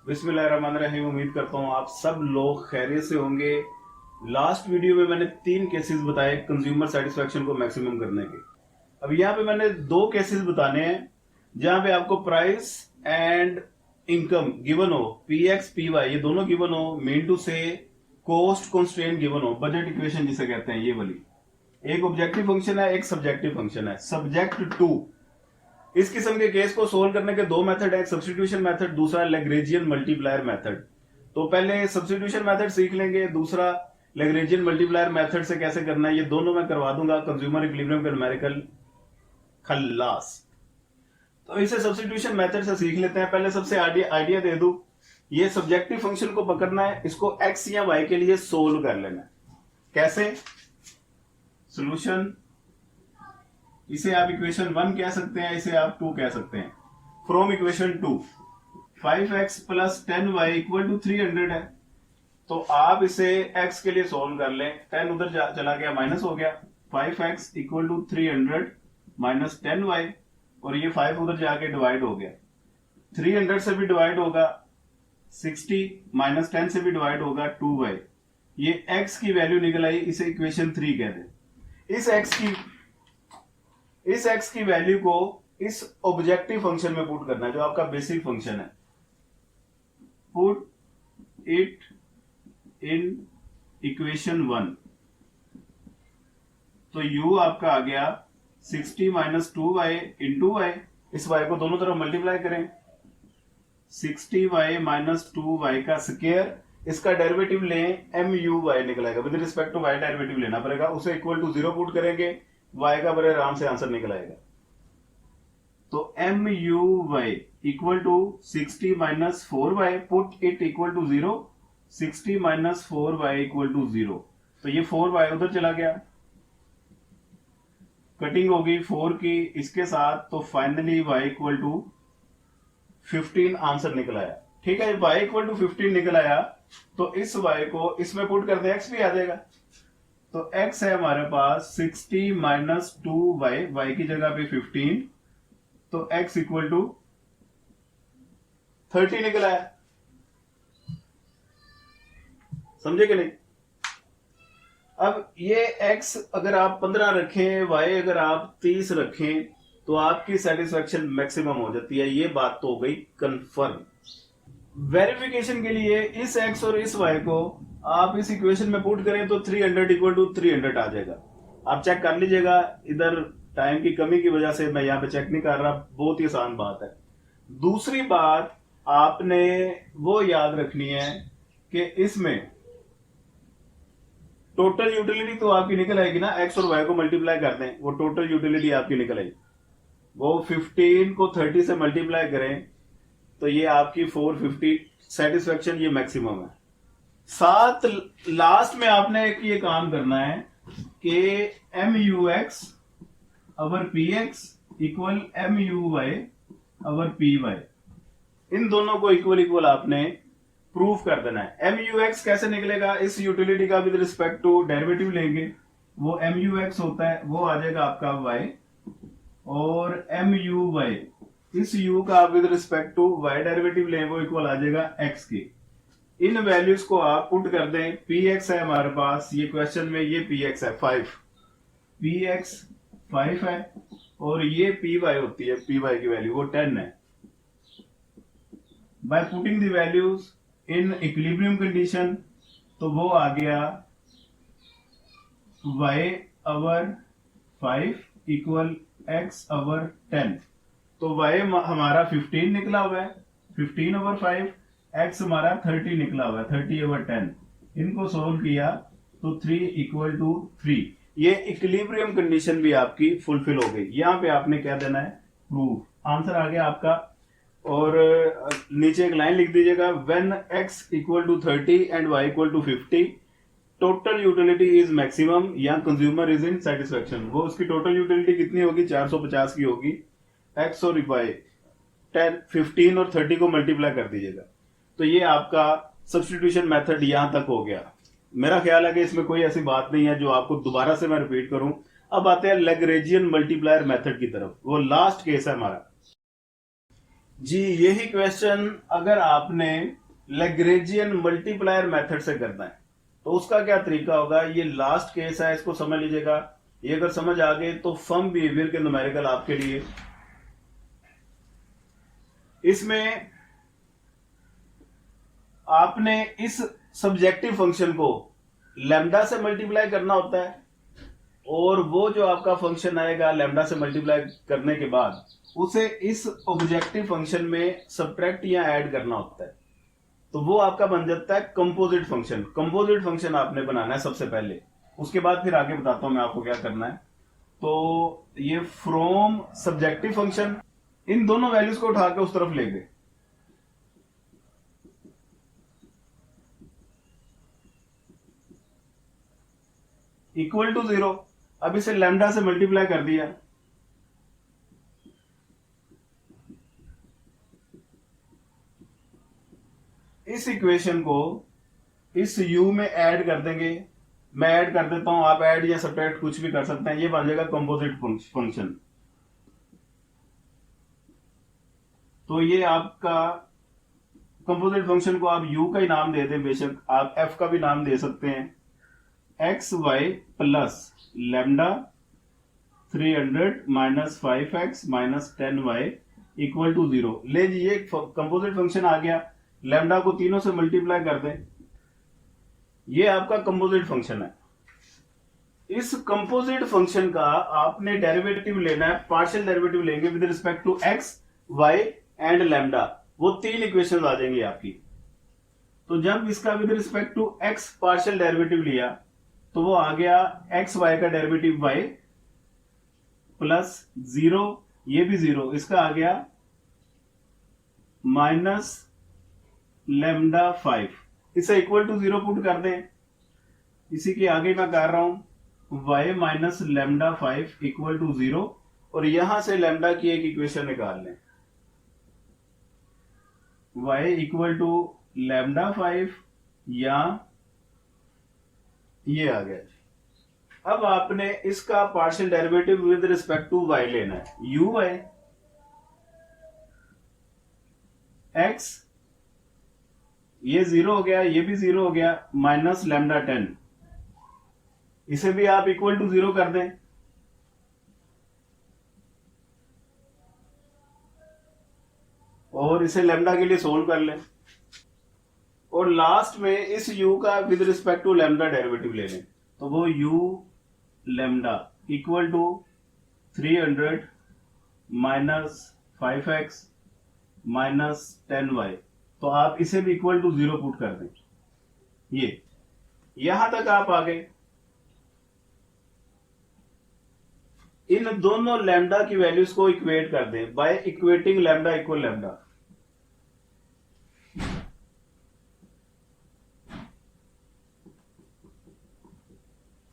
बिस्मिल्लाहिर्रहमानिर्रहीम। उम्मीद करता हूँ आप सब लोग खैरियत से होंगे। लास्ट वीडियो में मैंने 3 केसेस बताए कंज्यूमर सेटिस्फेक्शन को मैक्सिमम करने के। अब यहाँ पे मैंने 2 केसेस बताने हैं जहां पे आपको प्राइस एंड इनकम गिवन हो, पी एक्स पी वाई ये दोनों गिवन हो, मीन टू से कॉस्ट कंस्ट्रेंट गिवन हो, बजट इक्वेशन जिसे कहते हैं ये वाली। एक ऑब्जेक्टिव फंक्शन है, एक सब्जेक्टिव फंक्शन है। सब्जेक्ट टू इस किस्म के केस को सोल्व करने के 2 मेथड है, एक सब्स्टिट्यूशन मेथड, दूसरा लैग्रेंजियन मल्टीप्लायर मेथड। तो पहले सब्स्टिट्यूशन मेथड सीख लेंगे, दूसरा लैग्रेंजियन मल्टीप्लायर मेथड से कैसे करना है ये दोनों मैं करवा दूंगा। कंज्यूमर इक्विलिब्रियम का न्यूमेरिकल खल्लास। तो इसे सब्स्टिट्यूशन मेथड से सीख लेते हैं। पहले सबसे आइडिया दे दूं, ये सब्जेक्टिव फंक्शन को पकड़ना है, इसको एक्स या वाई के लिए सोल्व कर लेना है। कैसे? सोल्यूशन, इसे आप इक्वेशन 1 कह सकते हैं, इसे आप 2 कह सकते हैं। From equation 2 5x plus 10y equal to 300 है। तो आप इसे x के लिए सोल्व कर लें। 10 उधर चला गया, माइनस हो गया। 5x equal to 300 minus 10y, और ये 5 उधर जाके डिवाइड हो गया। 300 से भी डिवाइड होगा 60, माइनस 10 से भी डिवाइड होगा 2y। ये x की वैल्यू निकल आई, इसे इक्वेशन 3 कह दें। इस x की वैल्यू को इस ऑब्जेक्टिव फंक्शन में पुट करना है जो आपका बेसिक फंक्शन है। Put it in equation 1। तो u आपका आ गया 60 माइनस 2y इंटू वाई। इस y को दोनों तरफ मल्टीप्लाई करें, 60y माइनस 2y का स्क्वायर, इसका डेरिवेटिव लें, MUY निकलेगा। With respect to y derivative लेना पड़ेगा, उसे इक्वल टू 0 पुट करेंगे, y का बड़े आराम से आंसर निकल आएगा। तो MUY equal to 60 minus 4y, put it equal to 0, 60 minus 4y equal to 0। तो ये 4y उधर चला गया, कटिंग होगी 4 की इसके साथ, तो finally y equal to 15 answer निकल आया। ठीक है, y इक्वल टू 15 निकल आया, तो इस y को इसमें पुट कर दे, x भी आ जाएगा। तो x है हमारे पास 60 माइनस 2y, y की जगह पे 15, तो x इक्वल टू 30 निकला है। समझे कि नहीं? अब ये x अगर आप 15 रखें, y अगर आप 30 रखें, तो आपकी सेटिस्फेक्शन मैक्सिमम हो जाती है। ये बात तो हो गई कंफर्म। वेरिफिकेशन के लिए इस x और इस y को आप इस इक्वेशन में पुट करें तो 300 इक्वल टू 300 आ जाएगा। आप चेक कर लीजिएगा, इधर टाइम की कमी की वजह से मैं यहां पे चेक नहीं कर रहा, बहुत ही आसान बात है। दूसरी बात आपने वो याद रखनी है कि इसमें टोटल यूटिलिटी तो आपकी निकल आएगी ना, x और y को मल्टीप्लाई कर दें, वो टोटल यूटिलिटी आपकी निकल आएगी। वो 15 को 30 से मल्टीप्लाई करें तो ये आपकी 450 सेटिस्फेक्शन, ये मैक्सिमम है। साथ लास्ट में आपने एक ये काम करना है कि MUX अवर PX इक्वल MUY अवर PY, इन दोनों को इक्वल इक्वल आपने प्रूफ कर देना है। MUX कैसे निकलेगा? इस यूटिलिटी का विद रिस्पेक्ट टू डेरिवेटिव लेंगे, वो MUX होता है, वो आ जाएगा आपका y, और MUY इस u का with respect to y derivative लें, वो इक्वल आ जाएगा x के। इन वैल्यूज को आप पुट कर दें। px है हमारे पास, ये क्वेश्चन में ये px है 5, px 5 है, और ये py होती है, py की वैल्यू वो 10 है। By putting the values in equilibrium condition, तो वो आ गया y अवर 5 इक्वल x अवर 10। तो y हमारा 15 निकला हुआ है, 15 ओवर 5, x हमारा 30 निकला हुआ है, 30 ओवर 10। इनको सोल्व किया तो 3 इक्वल टू 3। ये इक्विलिब्रियम कंडीशन भी आपकी फुलफिल हो गई। यहां पे आपने क्या देना है? प्रूफ। आंसर आ गया आपका। और नीचे एक लाइन लिख दीजिएगा, when x equal to 30 and y equal to 50 total utility is maximum या कंज्यूमर इज इन सेटिस्फेक्शन। वो उसकी टोटल यूटिलिटी कितनी होगी? 450 की होगी। x और y 10, 15 और 30 को मल्टीप्लाई कर दीजिएगा। तो ये आपका सब्स्टिट्यूशन मेथड यहां तक हो गया। मेरा ख्याल है कि इसमें कोई ऐसी बात नहीं है जो आपको दोबारा से मैं रिपीट करूं। अब आते हैं लैग्रेंजियन मल्टीप्लायर मेथड की तरफ, वो लास्ट केस है हमारा। जी यही क्वेश्चन अगर आपने लैग्रेंजियन मल्टीप्लायर मेथड से करना है तो उसका क्या तरीका होगा। ये लास्ट केस है, इसको समझ लीजिएगा। ये अगर समझ आ गए तो फर्म बिहेवियर के न्यूमेरिकल आपके लिए। इसमें आपने इस सब्जेक्टिव फंक्शन को लैम्डा से मल्टीप्लाई करना होता है और वो जो आपका फंक्शन आएगा लैम्डा से मल्टीप्लाई करने के बाद उसे इस ऑब्जेक्टिव फंक्शन में सब्ट्रैक्ट या ऐड करना होता है, तो वो आपका बन जाता है कंपोजिट फंक्शन। कंपोजिट फंक्शन आपने बनाना है सबसे पहले, उसके बाद फिर आगे बताता हूं मैं आपको क्या करना है। तो ये फ्रॉम सब्जेक्टिव फंक्शन, इन दोनों वैल्यूज को उठा के उस तरफ ले गए, इक्वल टू 0। अब इसे लैम्डा से मल्टीप्लाई कर दिया, इस इक्वेशन को इस u में ऐड कर देंगे। मैं ऐड कर देता हूं, आप ऐड या सब्ट्रैक्ट कुछ भी कर सकते हैं। ये बन जाएगा कंपोजिट फंक्शन। तो ये आपका कंपोजिट फंक्शन को आप u का ही नाम दे दें, बेशक आप f का भी नाम दे सकते हैं। X y plus lambda 300 minus 5x minus 10y equal to 0। ले जी ये कंपोजिट फंक्शन आ गया, लैम्डा को तीनों से मल्टीप्लाई कर दें, ये आपका कंपोजिट फंक्शन है। इस कंपोजिट फंक्शन का आपने डेरिवेटिव लेना है, पार्शियल डेरिवेटिव लेंगे with respect to x y and lambda. वो तीन इक्वेशन आ जाएंगी आपकी। तो जब इसका with respect to x partial derivative लिया तो वो आ गया एक्स वाई का डेरिवेटिव वाई प्लस 0, ये भी 0, इसका आ गया माइनस लैम्डा 5। इसे इक्वल टू 0 पुट कर दें। इसी के आगे मैं कर रहा हूं y minus lambda 5 equal to 0, और यहां से लैम्डा की एक इक्वेशन निकाल लें, y इक्वल टू लैम्डा 5 या ये आ गया। अब आपने इसका partial derivative with respect to y लेना है। u y x, ये 0 हो गया, ये भी 0 हो गया, माइनस लैम्डा 10, इसे भी आप इक्वल टू 0 कर दें। और इसे लैम्डा के लिए सोल्व कर लें, और लास्ट में इस u का with respect to lambda derivative ले लें। तो वो u lambda equal to 300 minus 5x minus 10y। तो आप इसे भी इक्वल टू 0 पुट कर दें। ये यहां तक आप आ गए। इन दोनों लैम्डा की वैल्यूज को इक्वेट कर दें by equating lambda equal lambda.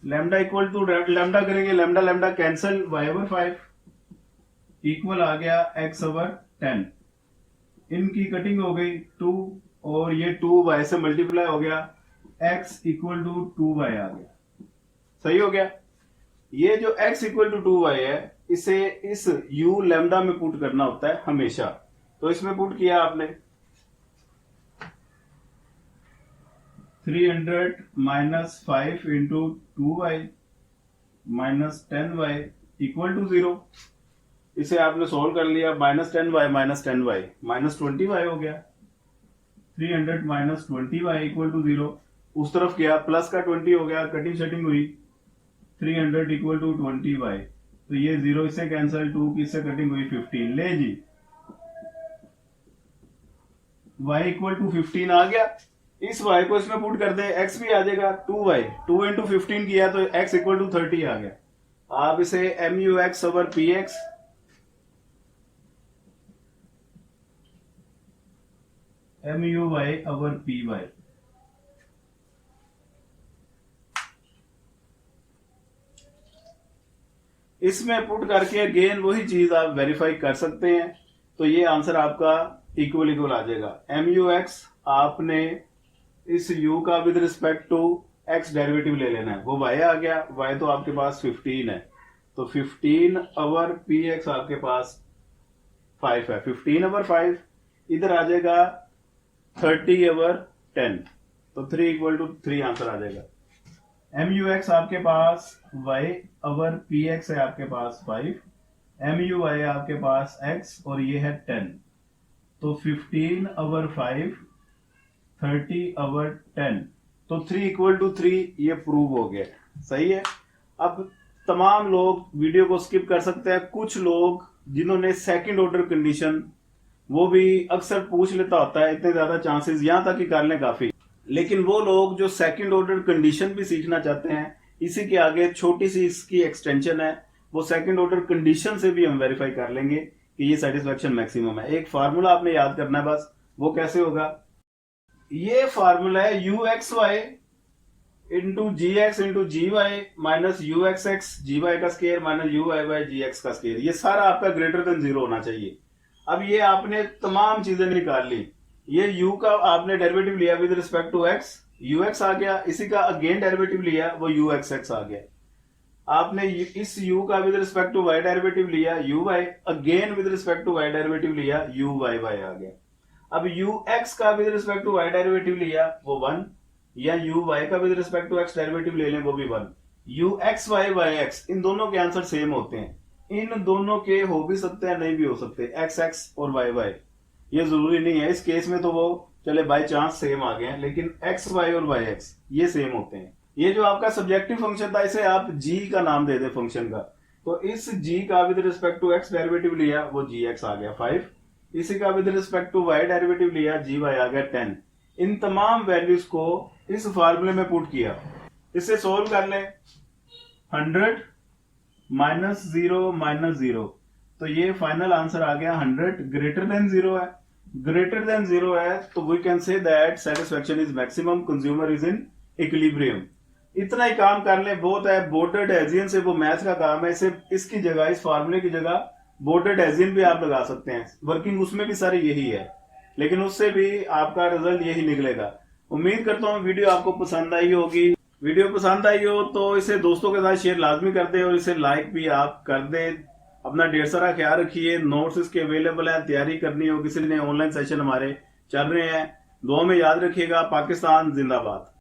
Lambda equal to lambda करेंगे, lambda lambda cancel, y over 5 equal आ गया x ओवर 10। इनकी कटिंग हो गई 2, और ये 2y से मल्टीप्लाई हो गया, x इक्वल टू 2y आ गया। सही हो गया। ये जो x इक्वल टू 2y है इसे इस u लैम्डा में पुट करना होता है हमेशा। तो इसमें पुट किया आपने 300 minus 5 into 2y minus 10y equal to 0। इसे आपने सोल्व कर लिया, minus 10y minus 10y minus 20y हो गया। 300 माइनस 20y इक्वल टू 0। उस तरफ गया, प्लस का 20 हो गया, कटिंग शटिंग हुई, 300 इक्वल टू 20y। तो ये 0 इससे कैंसिल, 2 की इससे कटिंग हुई 15। ले जी y इक्वल टू 15 आ गया। इस y को इसमें पुट कर दे, x भी आ जाएगा 2y, 2 इंटू 15 किया तो x इक्वल टू 30 आ गया। आप इसे MUX over PX, MUY over PY, इसमें पुट करके अगेन वही चीज आप वेरीफाई कर सकते हैं। तो ये आंसर आपका इक्वल इक्वल आ जाएगा। MUX आपने इस u का with respect to x derivative ले लेना है, वो y आ गया, y तो आपके पास 15 है, तो 15 ओवर px आपके पास 5 है, 15/5 इधर आ जाएगा 30/10, तो 3 आंसर आ जाएगा। MUX आपके पास y/px है आपके पास 5, MUY आपके पास x और ये है 10, तो 15/5 30/10, तो 3 ये प्रूव हो गया। सही है। अब तमाम लोग वीडियो को स्किप कर सकते हैं। कुछ लोग जिन्होंने सेकंड ऑर्डर कंडीशन, वो भी अक्सर पूछ लेता होता है, इतने ज्यादा चांसेस यहां तक ही कर लें काफी, लेकिन वो लोग जो सेकंड ऑर्डर कंडीशन भी सीखना चाहते हैं, इसी के आगे छोटी सी इसकी एक्सटेंशन है, वो सेकंड ऑर्डर कंडीशन से भी हम वेरीफाई कर लेंगे कि ये सेटिस्फेक्शन मैक्सिमम है। एक फार्मूला आपने याद करना है बस, वो कैसे होगा, ये फार्मूला है UXY into GX into GY minus UXX GY का स्केयर माइनस UYY GX का स्केयर, ये सारा आपका ग्रेटर देन 0 होना चाहिए। अब ये आपने तमाम चीजें निकाल ली, ये u का आपने डेरिवेटिव लिया with respect to x, ux आ गया, इसी का अगेन डेरिवेटिव लिया वो uxx आ गया। आपने इस u का with respect to y derivative लिया uy, again with respect to y derivative लिया uyy आ गया। अब ux का with respect to y derivative लिया वो 1, या uy का with respect to x derivative ले लें वो भी 1। uxy yx इन दोनों के आंसर सेम होते हैं, इन दोनों के हो भी सकते हैं नहीं भी हो सकते, xx और yy, ये जरूरी नहीं है। इस केस में तो वो चले बाय चांस सेम आ गए हैं, लेकिन एक्स वाई और वाई एक्स ये सेम होते हैं। ये जो आपका सब्जेक्टिव फंक्शन था, इसे आप g का नाम दे दे फंक्शन का, तो इस g का with respect to x derivative लिया वो gx आ गया 5, इसी का with respect to y derivative लिया gy आ गया 10। इन तमाम वैल्यूज को इस फार्मूले में पुट किया, इसे सोल्व कर ले, 100 -0 तो ये फाइनल आंसर आ गया 100 ग्रेटर देन 0 है। ग्रेटर देन 0 है तो we can say that satisfaction is maximum, consumer is in equilibrium. इतना ही काम कर ले, बहुत है। बोर्डेड हेजियन से वो मैथ का काम है, इसे इसकी जगह, इस फार्मूले की जगह बोर्डेड हेजियन भी आप लगा सकते हैं, वर्किंग उसमें भी सारी यही है, लेकिन उससे भी आपका रिजल्ट यही निकलेगा। उम्मीद करता हूँ वीडियो आपको पसंद आई होगी। वीडियो पसंद आई हो तो इसे दोस्तों के साथ शेयर लाजमी कर दे और इसे लाइक भी आप कर दे। अपना ढेर सारा ख्याल रखिए। नोट्स इसके अवेलेबल हैं, तैयारी करनी हो किसी ने, ऑनलाइन सेशन हमारे चल रहे हैं। दुआ में याद रखिएगा। पाकिस्तान जिंदाबाद।